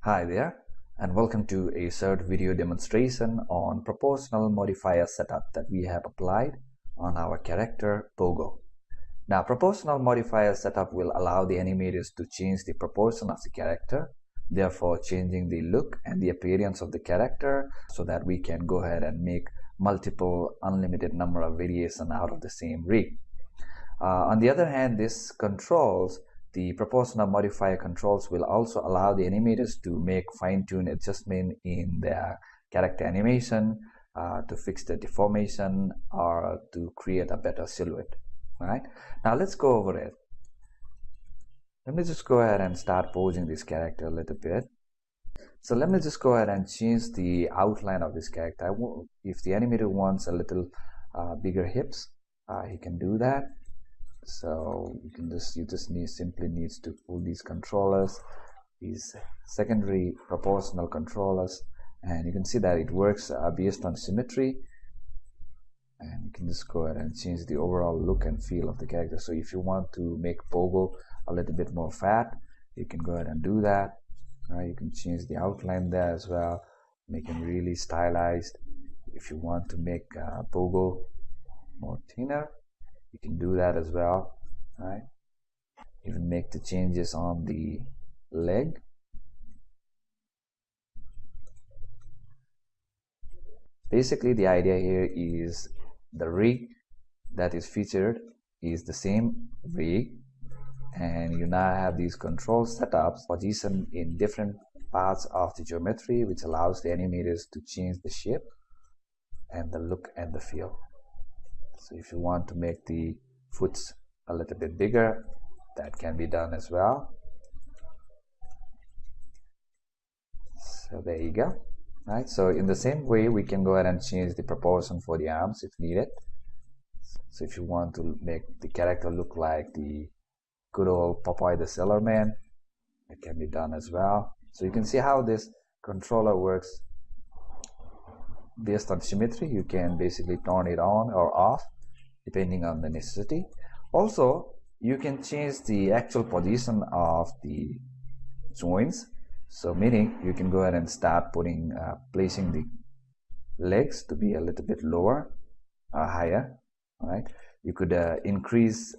Hi there, and welcome to a third video demonstration on proportional modifier setup that we have applied on our character Pogo. Now, proportional modifier setup will allow the animators to change the proportion of the character, therefore changing the look and the appearance of the character so that we can go ahead and make multiple unlimited number of variations out of the same rig. On the other hand, this controls the proportional modifier controls will also allow the animators to make fine-tune adjustment in their character animation to fix the deformation or to create a better silhouette. All right, now let's go over it. Let me just go ahead and start posing this character a little bit. So let me just go ahead and change the outline of this character. If the animator wants a little bigger hips, he can do that. So you just simply needs to pull these controllers, these secondary proportional controllers, and you can see that it works based on symmetry, and you can just go ahead and change the overall look and feel of the character. So if you want to make Pogo a little bit more fat, you can go ahead and do that. You can change the outline there as well, make him really stylized. If you want to make Pogo more thinner, you can do that as well, right? Even make the changes on the leg. Basically, the idea here is the rig that is featured is the same rig, and you now have these control setups positioned in different parts of the geometry, which allows the animators to change the shape and the look and the feel. So if you want to make the foots a little bit bigger, that can be done as well. So there you go. Right, so in the same way, we can go ahead and change the proportion for the arms if needed. So if you want to make the character look like the good old Popeye the Sailor Man, it can be done as well. So you can see how this controller works based on symmetry. You can basically turn it on or off depending on the necessity. Also, you can change the actual position of the joints. So meaning you can go ahead and start placing the legs to be a little bit lower or higher. Right? You could increase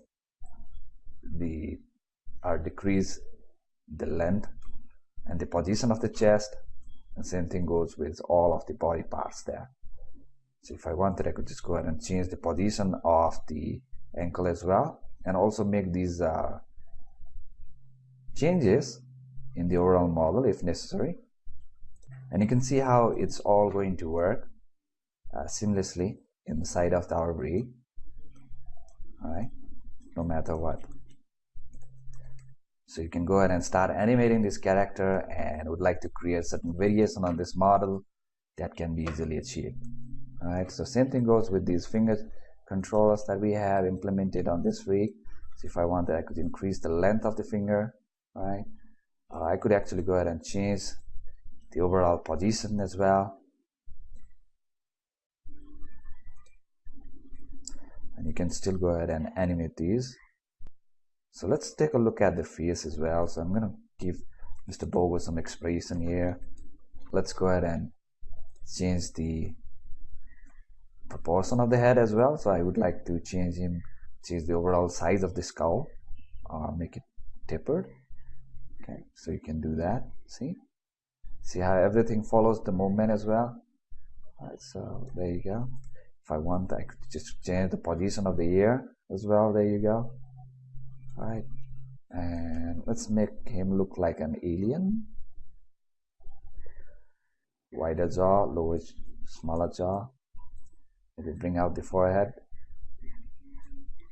or decrease the length and the position of the chest. And same thing goes with all of the body parts there. So if I wanted, I could just go ahead and change the position of the ankle as well, and also make these changes in the overall model if necessary. And you can see how it's all going to work seamlessly inside of our rig. All right, no matter what. So you can go ahead and start animating this character and would like to create certain variation on this model that can be easily achieved. All right, so same thing goes with these finger controllers that we have implemented on this rig. So if I wanted, I could increase the length of the finger. All right, I could actually go ahead and change the overall position as well. And you can still go ahead and animate these. So let's take a look at the face as well. So I'm going to give Mr. Pogo some expression here. Let's go ahead and change the proportion of the head as well. So I would like to change the overall size of the skull, or make it tapered. Okay, so you can do that. See how everything follows the movement as well. All right, so there you go. If I want, I could just change the position of the ear as well. There you go. All right, and let's make him look like an alien. Wider jaw, lower, smaller jaw. Maybe bring out the forehead.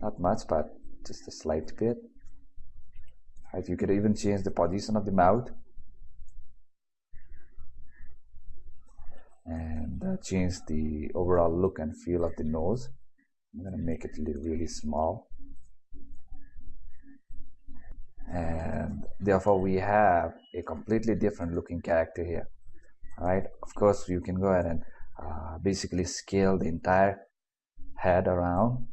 Not much, but just a slight bit. Right, you could even change the position of the mouth and change the overall look and feel of the nose. I'm going to make it really small. And therefore we have a completely different looking character here. All right, of course you can go ahead and basically scale the entire head around.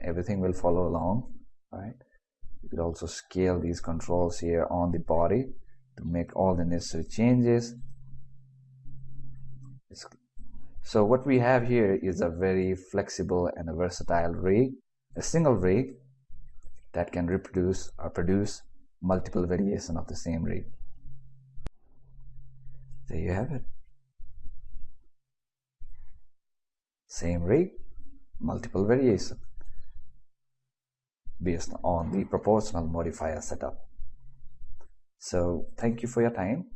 Everything will follow along. Right, you could also scale these controls here on the body to make all the necessary changes. So what we have here is a very flexible and a versatile rig, a single rig that can reproduce or produce multiple variations of the same rig. There you have it. Same rig, multiple variations based on the proportional modifier setup. So thank you for your time.